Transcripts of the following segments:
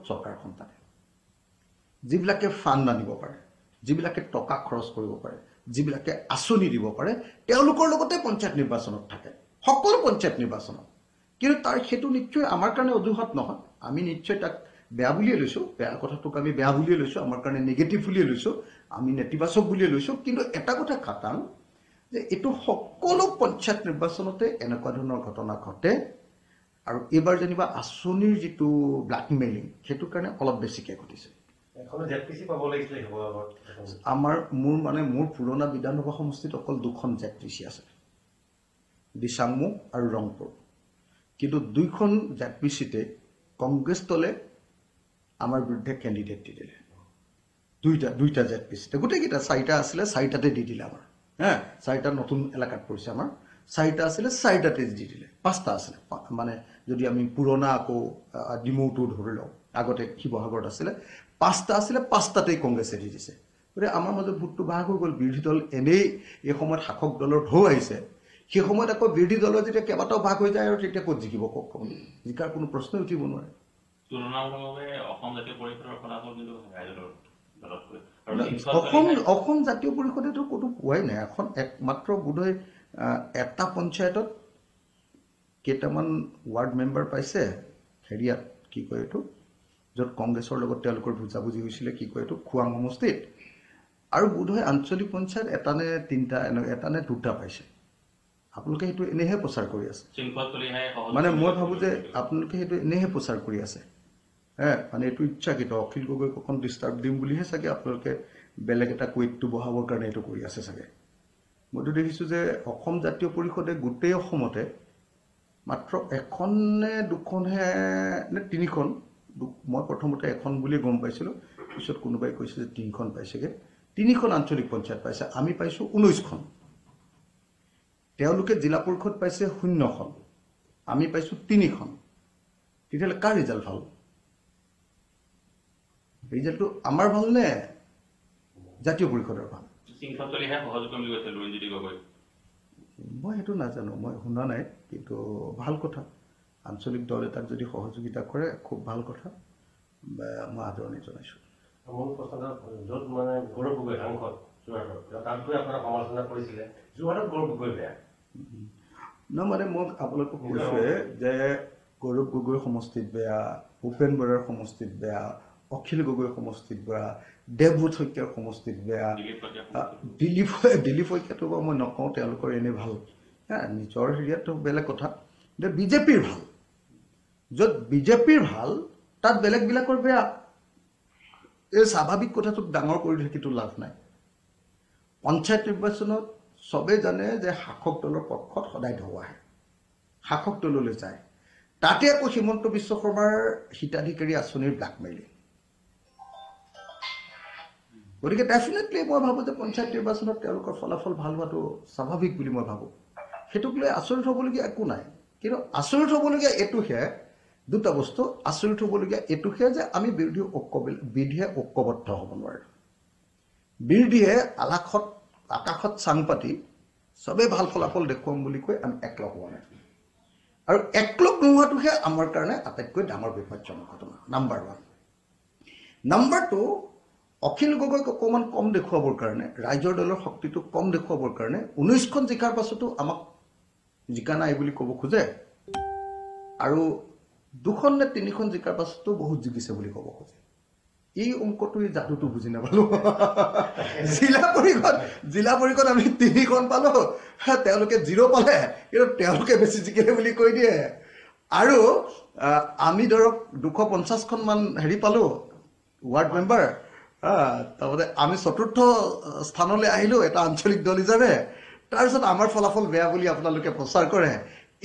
চৰকাৰখন থাকে যিবিলাকে ফাণ্ড আনিব পাৰে যিবিলাকে টকা খৰচ কৰিব পাৰে যিবিলাকে আঁচনি দিব পাৰে তেওঁলোকৰ লগতে পঞ্চায়ত নিৰ্বাচনত থাকে সকলো পঞ্চায়ত নিৰ্বাচনত কিন্তু তাৰ সেইটো নিশ্চয় আমাৰ কাৰণে অজুহাত নহয় আমি নিশ্চয় তাক বেয়া বুলিয়ে লৈছোঁ বেয়া কথাটোক আমি বেয়া বুলিয়ে লৈছোঁ আমাৰ কাৰণে নিগেটিভ বুলিয়ে লৈছোঁ আমি নেতিবাচক বুলিয়ে লৈছোঁ কিন্তু এটা কথা খাটাং যে এইটো সকলো পঞ্চায়ত নিৰ্বাচনতে এনেকুৱা ধৰণৰ ঘটনা ঘটে আৰু এইবাৰ যেনিবা আঁচনিৰ যিটো ব্লেকমেইলিং সেইটোৰ কাৰণে অলপ বেছিকৈ ঘটিছে আমাৰ মোৰ পুৰণা বিধানসভা সমষ্টিত অকল দুখন জেডপিচি আছে দিচাংমুখ আৰু ৰংপুৰ কিন্তু দুইখন জেডপিচিতে কংগ্ৰেছ দলে আমাৰ বিৰুদ্ধে কেণ্ডিডেট দি দিলে দুইটা জেডপিচিতে গোটেইকেইটা চাৰিটা আছিলে চাৰিটাতে দি দিলে আমাৰ চাৰিটা নতুন এলেকাত পৰিছে আমাৰ চাৰিটা আছিলে চাৰিটাতে দি দিলে পাঁচটা আছিলে মানে যদি আমি পুৰণা আকৌ ডিমৌটো ধৰি লওঁ আগতে শিৱসাগৰত আছিলে পাঁচটা আছিলে পাঁচটাতেই কংগ্ৰেছে দি দিছে গতিকে আমাৰ মাজত ভোটটো ভাগ হৈ গ'ল বিৰোধী দল এনেই এই সময়ত শাসক দলৰ ঢৌ আহিছে সেই সময়ত আকৌ বিৰোধী দলৰ যেতিয়া কেইবাটাও ভাগ হৈ যায় আৰু তেতিয়া ক'ত জিকিব কওক জিকাৰ কোনো প্ৰশ্নই উঠিব নোৱাৰে অসম জাতীয় পৰিষদেতো ক'তো পোৱাই নাই এখন একমাত্ৰ বোধহয় এটা পঞ্চায়তত কেইটামান ৱাৰ্ড মেম্বাৰ পাইছে হেৰিয়াত কি কয় এইটো য'ত কংগ্ৰেছৰ লগত তেওঁলোকৰ বুজাবুজি হৈছিলে কি কয় এইটো খোৱাং সমষ্টিত আৰু বোধহয় আঞ্চলিক পঞ্চায়ত এটা নে তিনিটা এটা নে দুটা পাইছে আপোনালোকে সেইটো এনেহে প্ৰচাৰ কৰি আছে মানে মই ভাবোঁ যে আপোনালোকে সেইটো এনেহে প্ৰচাৰ কৰি আছে মানে এইটো ইচ্ছাকৃত অখিল গগৈক অকণ ডিষ্টাৰ্ব দিম বুলিহে চাগে আপোনালোকে বেলেগ এটা কুইটটো বহাবৰ কাৰণে এইটো কৰি আছে চাগে মইতো দেখিছোঁ যে অসম জাতীয় পৰিষদে গোটেই অসমতে মাত্ৰ এখন নে দুখনহে নে তিনিখন মই প্ৰথমতে এখন বুলিয়ে গম পাইছিলোঁ পিছত কোনোবাই কৈছে যে তিনিখন পাইছেগৈ তিনিখন আঞ্চলিক পঞ্চায়ত পাইছে আমি পাইছোঁ 19খন তেওঁলোকে জিলা পৰিষদ পাইছে 0খন আমি পাইছোঁ 3খন তেতিয়াহ'লে কাৰ ৰিজাল্ট ভাল ৰিজাল্টটো আমাৰ ভাল নে জাতীয় পৰিষদৰ ভাল মই সেইটো নাজানো মই শুনা নাই কিন্তু ভাল কথা আঞ্চলিক দল এটাক যদি সহযোগিতা কৰে খুব ভাল কথা মই আদৰণি জনাইছোঁ মোৰ প্ৰশ্ন য'ত মানে গৌৰৱ গগৈ সাংসদ যোৰহাটৰ তাতকৈ আপোনাৰ সমালোচনা কৰিছিলে যোৰহাটত গৌৰৱ গগৈ বেয়া ন মানে মই আপোনালোকক কৈছোঁৱে যে গৌৰৱ গগৈৰ সমষ্টিত বেয়া ভূপেন বৰাৰ সমষ্টিত বেয়া অখিল গগৈৰ সমষ্টিত বেয়া দেৱব্ৰত শইকীয়াৰ সমষ্টিত বেয়া দিলীপ শইকীয়াটো বাৰু মই নকওঁ তেওঁলোকৰ এনেই ভাল নিজৰ হেৰিয়াতো বেলেগ কথা যে বিজেপিৰ ভাল য'ত বিজেপিৰ ভাল তাত বেলেগবিলাকৰ বেয়া এই স্বাভাৱিক কথাটোক ডাঙৰ কৰি থাকিতো লাভ নাই পঞ্চায়ত নিৰ্বাচনত চবেই জানে যে শাসক দলৰ পক্ষত সদায় ঢৌ আহে শাসক দললৈ যায় তাতে আকৌ হিমন্ত বিশ্ব শৰ্মাৰ হিতাধিকাৰী আঁচনিৰ ব্লেকমেইলিং গতিকে ডেফিনেটলি মই ভাবোঁ যে পঞ্চায়ত নিৰ্বাচনত তেওঁলোকৰ ফলাফল ভাল হোৱাটো স্বাভাৱিক বুলি মই ভাবোঁ সেইটোক লৈ আচৰিত হ'বলগীয়া একো নাই কিন্তু আচৰিত হ'বলগীয়া এইটোহে দুটা বস্তু আচৰিত হ'বলগীয়া এইটোহে যে আমি বিৰোধীয়ে ঐক্যবদ্ধ হ'ব নোৱাৰোঁ বিৰোধীয়ে আকাশত চাং পাতি চবেই ভাল ফলাফল দেখুৱাম বুলি কৈ আমি একলগ হোৱা নাই আৰু একলগ নোহোৱাটোহে আমাৰ কাৰণে আটাইতকৈ ডাঙৰ বিপদজনক ঘটনা নাম্বাৰ 1 নাম্বাৰ 2 অখিল গগৈক অকণমান কম দেখুৱাবৰ কাৰণে ৰাইজৰ দলৰ শক্তিটো কম দেখুৱাবৰ কাৰণে 19খন জিকাৰ পাছতো আমাক জিকা নাই বুলি ক'ব খোজে আৰু 2খন নে 3খন জিকাৰ পাছতো বহুত জিকিছে বুলি ক'ব খোজে এই অংকটো এই যাদুটো বুজি নাপালোঁ জিলা পৰিষদ আমি 3খন পালোঁ তেওঁলোকে 0 পালে কিন্তু তেওঁলোকে বেছি জিকিলে বুলি কৈ দিয়ে আৰু আমি ধৰক 250খনমান হেৰি পালোঁ ৱাৰ্ড মেম্বাৰ তাৰপৰা আমি 4ৰ্থ স্থানলৈ আহিলোঁ এটা আঞ্চলিক দল হিচাপে তাৰপিছত আমাৰ ফলাফল বেয়া বুলি আপোনালোকে প্ৰচাৰ কৰে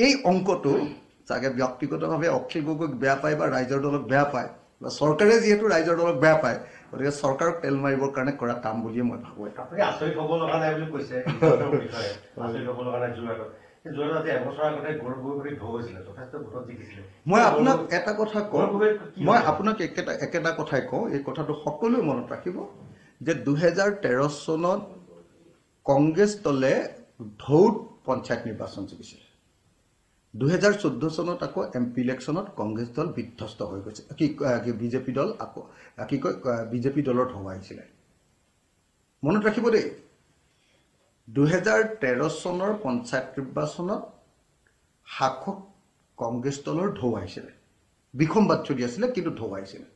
এই অংকটো চাগে ব্যক্তিগতভাৱে অখিল গগৈক বেয়া পায় বা ৰাইজৰ দলক বেয়া পায় বা চৰকাৰে যিহেতু ৰাইজৰ দলক বেয়া পায় গতিকে চৰকাৰক তেল মাৰিবৰ কাৰণে কৰা কাম বুলিয়ে মই ভাবোঁ আপুনি আচৰিত হ'ব লগা নাই বুলি কৈছে আচৰিত হ'ব লগা নাই যোৰহাটত মই আপোনাক এটা কথা কওঁ মই আপোনাক একেটা কথাই কওঁ এই কথাটো সকলোৱে মনত ৰাখিব যে 2013 চনত কংগ্ৰেছ দলে ঢৌত পঞ্চায়ত নিৰ্বাচন জিকিছিল 2014 চনত আকৌ MP ইলেকশ্যনত কংগ্ৰেছ দল বিধ্বস্ত হৈ গৈছে কি বিজেপি দল আকৌ কি কয় বিজেপি দলৰ ঢৌৱাইছিলে মনত ৰাখিব দেই 2013 চনৰ পঞ্চায়ত নিৰ্বাচনত শাসক কংগ্ৰেছ দলৰ ঢৌৱাইছিলে বিসম্বাদ চলি আছিলে কিন্তু ঢৌৱাইছিলে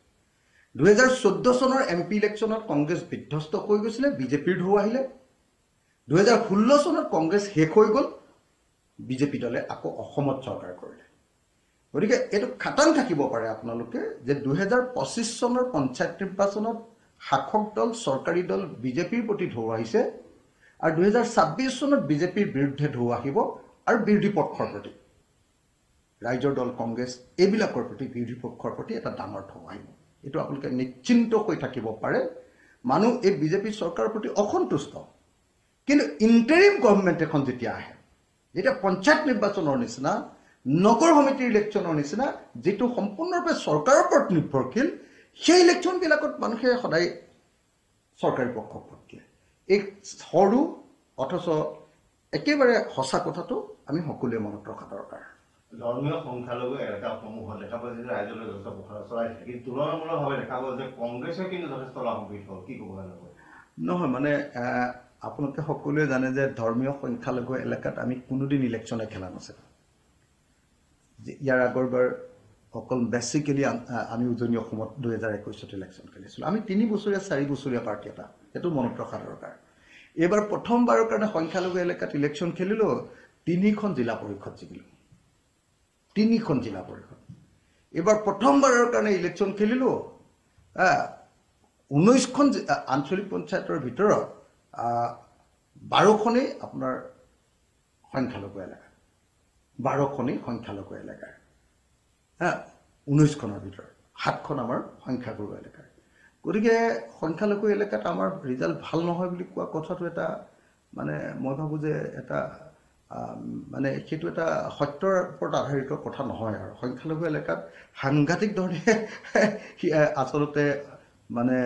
2014 চনৰ MP ইলেকশ্যনত কংগ্ৰেছ বিধ্বস্ত হৈ গৈছিলে বিজেপিৰ ঢৌ আহিলে 2016 চনত কংগ্ৰেছ শেষ হৈ গ'ল বিজেপি দলে আকৌ অসমত চৰকাৰ কৰিলে গতিকে এইটো খাটাং থাকিব পাৰে আপোনালোকে যে 2025 চনৰ পঞ্চায়ত নিৰ্বাচনত শাসক দল চৰকাৰী দল বিজেপিৰ প্ৰতি ঢৌ আহিছে আৰু 2026 চনত বিজেপিৰ বিৰুদ্ধে ঢৌ আহিব আৰু বিৰোধী পক্ষৰ প্ৰতি ৰাইজৰ দল কংগ্ৰেছ এইবিলাকৰ প্ৰতি বিৰোধী পক্ষৰ প্ৰতি এটা ডাঙৰ ঢৌ আহিব এইটো আপোনালোকে নিশ্চিন্ত হৈ থাকিব পাৰে মানুহ এই বিজেপি চৰকাৰৰ প্ৰতি অসন্তুষ্ট কিন্তু ইণ্টাৰিম গভৰ্ণমেণ্ট এখন যেতিয়া আহে এটা পঞ্চায়ত নিৰ্বাচনৰ নিচিনা নগৰ সমিতিৰ ইলেকশ্যনৰ নিচিনা যেটো সম্পূৰ্ণৰূপে চৰকাৰৰ ওপৰত নিৰ্ভৰশীল সেই ইলেকশ্যনবিলাকত মানুহে সদায় চৰকাৰী পক্ষক ভোট দিয়ে এই সৰু অথচ একেবাৰে সঁচা কথাটো আমি সকলোৱে মনত ৰখা দৰকাৰ ধৰ্মীয় সংখ্যালঘু এলেকাসমূহত দেখা পোৱা যায় ৰাইজলৈ যথেষ্ট প্ৰসাৰ চলাইছে কিন্তু তুলনামূলকভাৱে দেখা পোৱা যে কংগ্ৰেছে কিন্তু যথেষ্ট লাভান্বিত হ'ল কি ক'ব নহয় মানে আপোনালোকে সকলোৱে জানে যে ধৰ্মীয় সংখ্যালঘু এলেকাত আমি কোনোদিন ইলেকশ্যনে খেলা নাছিল ইয়াৰ আগৰবাৰ অকল বেচিকেলি আমি উজনি অসমত 2021 ইলেকশ্যন খেলিছিলোঁ আমি 3 বছৰীয়া 4 বছৰীয়া পাৰ্টি এটা সেইটো মনত ৰখা দৰকাৰ এইবাৰ প্ৰথমবাৰৰ কাৰণে সংখ্যালঘু এলেকাত ইলেকশ্যন খেলিলোঁ 3খন জিলা পৰিষদ জিকিলোঁ 3খন জিলা পৰিষদ এইবাৰ প্ৰথমবাৰৰ কাৰণে ইলেকশ্যন খেলিলোঁ 19খন আঞ্চলিক পঞ্চায়তৰ ভিতৰত 12খনেই আপোনাৰ সংখ্যালঘু এলেকা 12খনেই সংখ্যালঘু এলেকাৰ 19খনৰ ভিতৰত 7খন আমাৰ সংখ্যালঘু এলেকাৰ গতিকে সংখ্যালঘু এলেকাত আমাৰ ৰিজাল্ট ভাল নহয় বুলি কোৱা কথাটো এটা মানে মই ভাবোঁ যে এটা মানে সেইটো এটা সত্যৰ ওপৰত আধাৰিত কথা নহয় আৰু সংখ্যালঘু এলেকাত সাংঘাতিক ধৰণে আচলতে মানে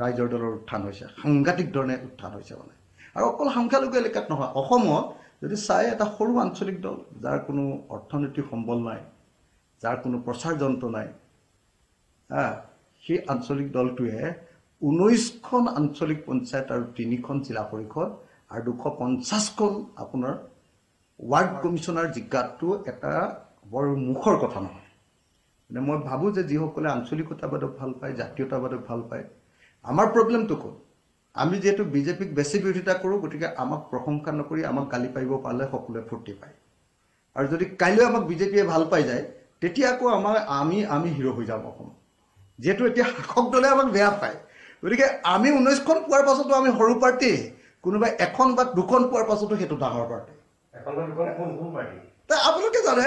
ৰাইজৰ দলৰ উত্থান হৈছে সাংঘাতিক ধৰণে উত্থান হৈছে মানে আৰু অকল সংখ্যালঘু এলেকাত নহয় অসমত যদি চাই এটা সৰু আঞ্চলিক দল যাৰ কোনো অৰ্থনৈতিক সম্বল নাই যাৰ কোনো প্ৰচাৰ যন্ত্ৰ নাই সেই আঞ্চলিক দলটোৱে 19খন আঞ্চলিক পঞ্চায়ত আৰু 3খন জিলা পৰিষদ আৰু 250খন আপোনাৰ ৱাৰ্ড কমিছনাৰ জিকাটো এটা বৰ মুখৰ কথা নহয় মানে মই ভাবোঁ যে যিসকলে আঞ্চলিকতাবাদক ভাল পায় জাতীয়তাবাদক ভাল পায় আমাৰ প্ৰব্লেমটো ক'ত আমি যেহেতু বিজেপিক বেছি বিৰোধিতা কৰোঁ গতিকে আমাক প্ৰশংসা নকৰি আমাক গালি পাৰিব পালে সকলোৱে ফূৰ্তি পায় আৰু যদি কাইলৈ আমাক বিজেপিয়ে ভাল পাই যায় তেতিয়া আকৌ আমি হিৰো হৈ যাম অসম যেহেতু এতিয়া শাসক দলে আমাক বেয়া পায় গতিকে আমি 19খন পোৱাৰ পাছতো আমি সৰু পাৰ্টি কোনোবাই এখন বা দুখন পোৱাৰ পাছতো সেইটো ডাঙৰ পাৰ্টি আপোনালোকে জানে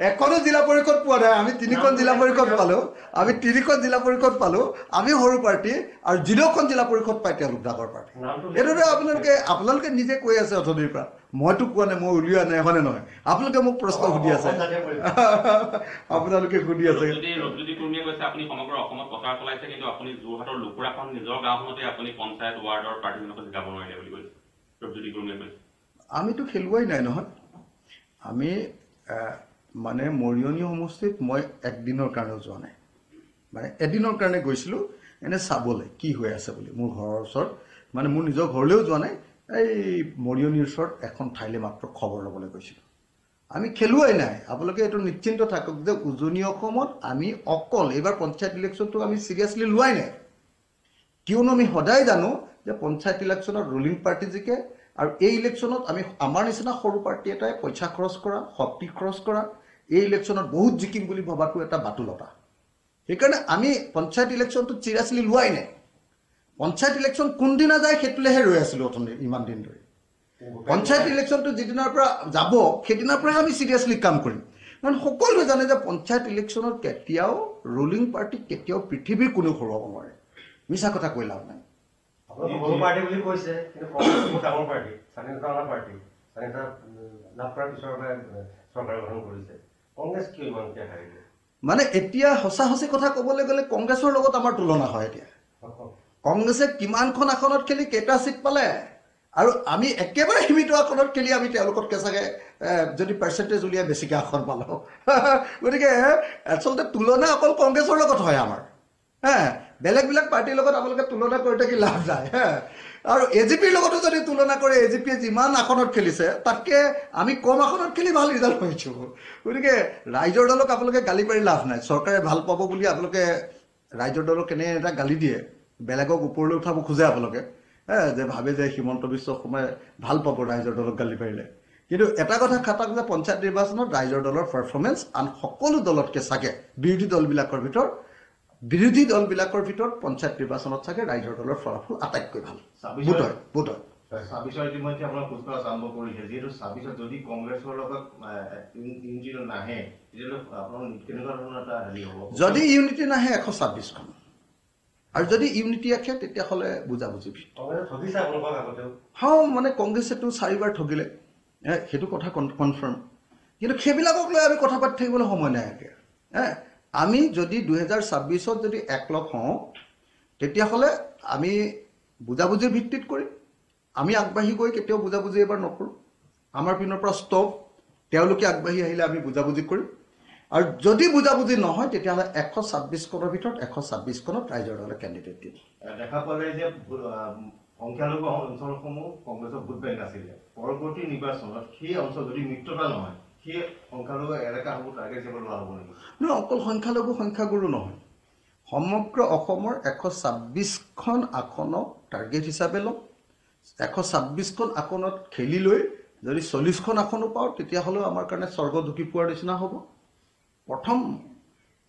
এখনো জিলা পৰিষদ পোৱা নাই আমি 3খন জিলা পৰিষদ পালোঁ আমি 3খন জিলা পৰিষদ পালোঁ আমি সৰু পাৰ্টি আৰু 0খন জিলা পৰিষদ পাই তেওঁলোক ডাঙৰ পাৰ্টি এইটোতে আপোনালোকে নিজে কৈ আছে অথনিৰ পৰা মইতো কোৱা নাই মই উলিওৱা নাই হয়নে নহয় আপোনালোকে মোক প্ৰশ্ন সুধি আছে আপোনালোকে সুধি আছে আপুনি সমগ্ৰ অসমত প্ৰচাৰ চলাইছে কিন্তু আপুনি যোৰহাটৰ লুকুৰাখন নিজৰ গাঁওখনতে আপুনি পঞ্চায়ত ৱাৰ্ডৰ প্ৰাৰ্থীজনক জিকাব নোৱাৰিলে বুলি কৈছে ৰূপজ্যোতি কুৰ্মীয়ে কৈছে আমিতো খেলুৱাই নাই নহয় আমি মানে মৰিয়নি সমষ্টিত মই একদিনৰ কাৰণেও যোৱা নাই মানে এদিনৰ কাৰণে গৈছিলোঁ এনে চাবলৈ কি হৈ আছে বুলি মোৰ ঘৰৰ ওচৰত মানে মোৰ নিজৰ ঘৰলৈও যোৱা নাই এই মৰিয়নিৰ ওচৰত এখন ঠাইলৈ মাত্ৰ খবৰ ল'বলৈ গৈছিলোঁ আমি খেলুৱাই নাই আপোনালোকে এইটো নিশ্চিন্ত থাকক যে উজনি অসমত আমি অকল এইবাৰ পঞ্চায়ত ইলেকশ্যনটো আমি চিৰিয়াছলি লোৱাই নাই কিয়নো আমি সদায় জানো যে পঞ্চায়ত ইলেকশ্যনত ৰুলিং পাৰ্টি জিকে আৰু এই ইলেকশ্যনত আমি আমাৰ নিচিনা সৰু পাৰ্টি এটাই পইচা খৰচ কৰা শক্তি খৰচ কৰা এই ইলেকশ্যনত বহুত জিকিম বুলি ভবাটো এটা বাতুলতা সেইকাৰণে আমি পঞ্চায়ত ইলেকশ্যনটো চিৰিয়াছলি লোৱাই নাই পঞ্চায়ত ইলেকশ্যন কোনদিনা যায় সেইটোলৈহে ৰৈ আছিলোঁ অথনি ইমান দিন ধৰি পঞ্চায়ত ইলেকশ্যনটো যিদিনাৰ পৰা যাব সেইদিনাৰ পৰাই আমি চিৰিয়াছলি কাম কৰিম কাৰণ সকলোৱে জানে যে পঞ্চায়ত ইলেকশ্যনত কেতিয়াও ৰুলিং পাৰ্টি কেতিয়াও পৃথিৱীৰ কোনেও হৰুৱাব নোৱাৰে মিছা কথা কৈ লাভ নাই সৰু পাৰ্টি বুলি কৈছে কিন্তু কংগ্ৰেছ বহুত ডাঙৰ পাৰ্টি স্বাধীনতা অনা পাৰ্টি স্বাধীনতা লাভ কৰাৰ পিছৰ পৰাই চৰকাৰ গঠন কৰিছে কংগ্ৰেছ কিয় ইমানকৈ হাৰিলে মানে এতিয়া সঁচা সঁচি কথা ক'বলৈ গ'লে কংগ্ৰেছৰ লগত আমাৰ তুলনা হয় এতিয়া কংগ্ৰেছে কিমানখন আসনত খেলি কেইটা চিট পালে আৰু আমি একেবাৰে সীমিত আসনত খেলি আমি তেওঁলোকতকৈ চাগে যদি পাৰ্চেণ্টেজ উলিয়াই বেছিকৈ আসন পালোঁ গতিকে আচলতে তুলনা অকল কংগ্ৰেছৰ লগত হয় আমাৰ বেলেগ পাৰ্টিৰ লগত আপোনালোকে তুলনা কৰি থাকি লাভ নাই আৰু AGPৰ লগতো যদি তুলনা কৰে AGPয়ে যিমান আসনত খেলিছে তাতকৈ আমি কম আসনত খেলি ভাল ৰিজাল্ট পাইছোঁ গতিকে ৰাইজৰ দলক আপোনালোকে গালি পাৰি লাভ নাই চৰকাৰে ভাল পাব বুলি আপোনালোকে ৰাইজৰ দলক কেনে এটা গালি দিয়ে বেলেগক ওপৰলৈ উঠাব খোজে আপোনালোকে যে ভাবে যে হিমন্ত বিশ্ব শৰ্মাই ভাল পাব ৰাইজৰ দলক গালি পাৰিলে কিন্তু এটা কথা খাটাক যে পঞ্চায়ত নিৰ্বাচনত ৰাইজৰ দলৰ পাৰফৰ্মেঞ্চ আন সকলো দলতকৈ চাগে বিৰোধী দলবিলাকৰ ভিতৰত পঞ্চায়ত নিৰ্বাচনত চাগে ৰাইজৰ দলৰ ফলাফল আটাইতকৈ ভাল বোধ হয় 26 ইতিমধ্যে আপোনাৰ খোজকঢ়া আৰম্ভ কৰিছে যিহেতু 26 যদি কংগ্ৰেছৰ লগত ইউনিটি নাহে তেতিয়াহ'লে আপোনাৰ কেনেকুৱা ধৰণৰ এটা হেৰি হ'ব যদি ইউনিটি নাহে 126খন আৰু যদি ইউনিটি আহে তেতিয়াহ'লে বুজাবুজি মানে কংগ্ৰেছেতো 4বাৰ ঠগিলে সেইটো কথা কনফাৰ্ম কিন্তু সেইবিলাকক লৈ আমি কথা পাতি থাকিবলৈ সময় নাই আমি যদি 2026ত যদি একলগ হওঁ তেতিয়াহ'লে আমি বুজাবুজিৰ ভিত্তিত কৰিম আমি আগবাঢ়ি গৈ কেতিয়াও বুজাবুজি এবাৰ নকৰোঁ আমাৰ পিনৰ পৰা ষ্টপ তেওঁলোকে আগবাঢ়ি আহিলে আমি বুজাবুজি কৰিম আৰু যদি বুজাবুজি নহয় তেতিয়াহ'লে 126খনৰ ভিতৰত 126খনত ৰাইজৰ দলে কেণ্ডিডেট দিম দেখা পালে যে সংখ্যালঘু অঞ্চলসমূহ কংগ্ৰেছৰ ভোট বেংক আছিলে পৰৱৰ্তী নিৰ্বাচনত সেই অঞ্চল যদি মিত্ৰতা নহয় সেই সংখ্যালঘু এলেকাসমূহ টাৰ্গেট হিচাপে লোৱা হ'ব নেকি নহয় অকল সংখ্যাগুৰু নহয় সমগ্ৰ অসমৰ 126খন আসনক টাৰ্গেট হিচাপে ল'ম 126খন আসনত খেলি লৈ যদি 40খন আসনো পাওঁ তেতিয়াহ'লেও আমাৰ কাৰণে স্বৰ্গ ঢুকি পোৱাৰ নিচিনা হ'ব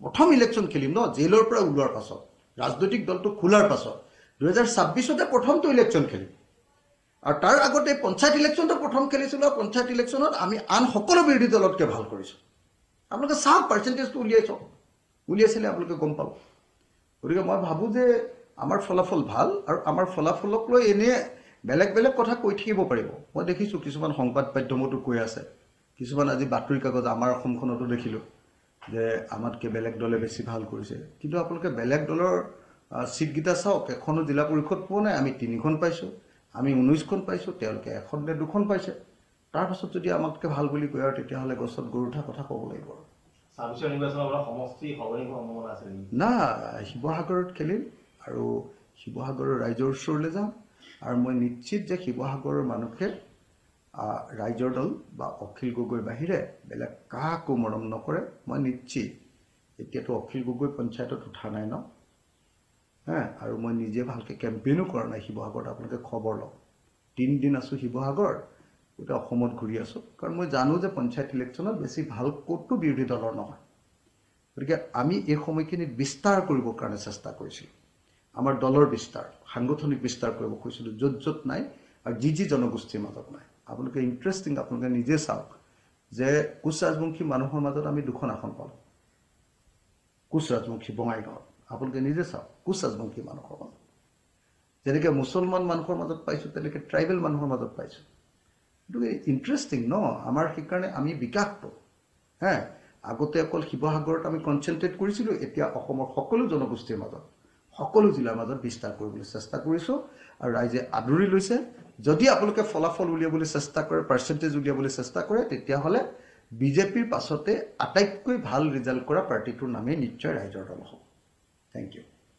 প্ৰথম ইলেকশ্যন খেলিম ন জেইলৰ পৰা ওলোৱাৰ পাছত ৰাজনৈতিক দলটো খোলাৰ পাছত 2026তে প্ৰথমটো ইলেকশ্যন খেলিম আৰু তাৰ আগতে পঞ্চায়ত ইলেকশ্যনটো প্ৰথম খেলিছিলোঁ আৰু পঞ্চায়ত ইলেকশ্যনত আমি আন সকলো বিৰোধী দলতকৈ ভাল কৰিছোঁ আপোনালোকে চাওক পাৰ্চেণ্টেজটো উলিয়াইছিলে আপোনালোকে গম পাব গতিকে মই ভাবোঁ যে আমাৰ ফলাফল ভাল আৰু আমাৰ ফলাফলক লৈ এনেই বেলেগ কথা কৈ থাকিব পাৰিব মই দেখিছোঁ কিছুমান সংবাদ মাধ্যমতো কৈ আছে কিছুমান আজি বাতৰি কাগজ আমাৰ অসমখনতো দেখিলোঁ যে আমাতকৈ বেলেগ দলে বেছি ভাল কৰিছে কিন্তু আপোনালোকে বেলেগ দলৰ চিটকেইটা চাওক এখনো জিলা পৰিষদ পোৱা নাই আমি 3খন পাইছোঁ আমি 19খন পাইছোঁ তেওঁলোকে 1খন নে 2খন পাইছে তাৰপাছত যদি আমাতকৈ ভাল বুলি কয় আৰু তেতিয়াহ'লে গছত গৰু উঠা কথা ক'ব লাগিব না শিৱসাগৰত খেলিম আৰু শিৱসাগৰৰ ৰাইজৰ ওচৰলৈ যাম আৰু মই নিশ্চিত যে শিৱসাগৰৰ মানুহে ৰাইজৰ দল বা অখিল গগৈৰ বাহিৰে বেলেগ কাকো মৰম নকৰে মই নিশ্চিত এতিয়াতো অখিল গগৈ পঞ্চায়তত উঠা নাই ন আৰু মই নিজে ভালকৈ কেম্পেইনো কৰা নাই শিৱসাগৰত আপোনালোকে খবৰ লওক 3 দিন আছোঁ শিৱসাগৰ গোটেই অসমত ঘূৰি আছোঁ কাৰণ মই জানো যে পঞ্চায়ত ইলেকশ্যনত বেছি ভাল ক'তো বিৰোধী দলৰ নহয় গতিকে আমি এই সময়খিনিত বিস্তাৰ কৰিবৰ কাৰণে চেষ্টা কৰিছিলোঁ আমাৰ দলৰ বিস্তাৰ সাংগঠনিক বিস্তাৰ কৰিব খুজিছিলোঁ য'ত নাই আৰু যি জনগোষ্ঠীৰ মাজত নাই আপোনালোকে ইণ্টাৰেষ্টিং আপোনালোকে নিজে চাওক যে কোচ ৰাজবংশী মানুহৰ মাজত আমি 2খন আসন পালোঁ কোচ ৰাজবংশী বঙাইগাঁৱত আপোনালোকে নিজে চাওক কোচ ৰাজবংশী মানুহৰ মাজত যেনেকৈ মুছলমান মানুহৰ মাজত পাইছোঁ তেনেকৈ ট্ৰাইবেল মানুহৰ মাজত পাইছোঁ গতিকে ইণ্টাৰেষ্টিং ন আমাৰ সেইকাৰণে আমি বিকাশটো আগতে অকল শিৱসাগৰত আমি কনচেনট্ৰেট কৰিছিলোঁ এতিয়া অসমৰ সকলো জনগোষ্ঠীৰ মাজত সকলো জিলাৰ মাজত বিস্তাৰ কৰিবলৈ চেষ্টা কৰিছোঁ আৰু ৰাইজে আদৰি লৈছে যদি আপোনালোকে ফলাফল উলিয়াবলৈ চেষ্টা কৰে পাৰ্চেণ্টেজ উলিয়াবলৈ চেষ্টা কৰে তেতিয়াহ'লে বিজেপিৰ পাছতে আটাইতকৈ ভাল ৰিজাল্ট কৰা পাৰ্টিটোৰ নামেই নিশ্চয় ৰাইজৰ দল হ'ব থেংক ইউ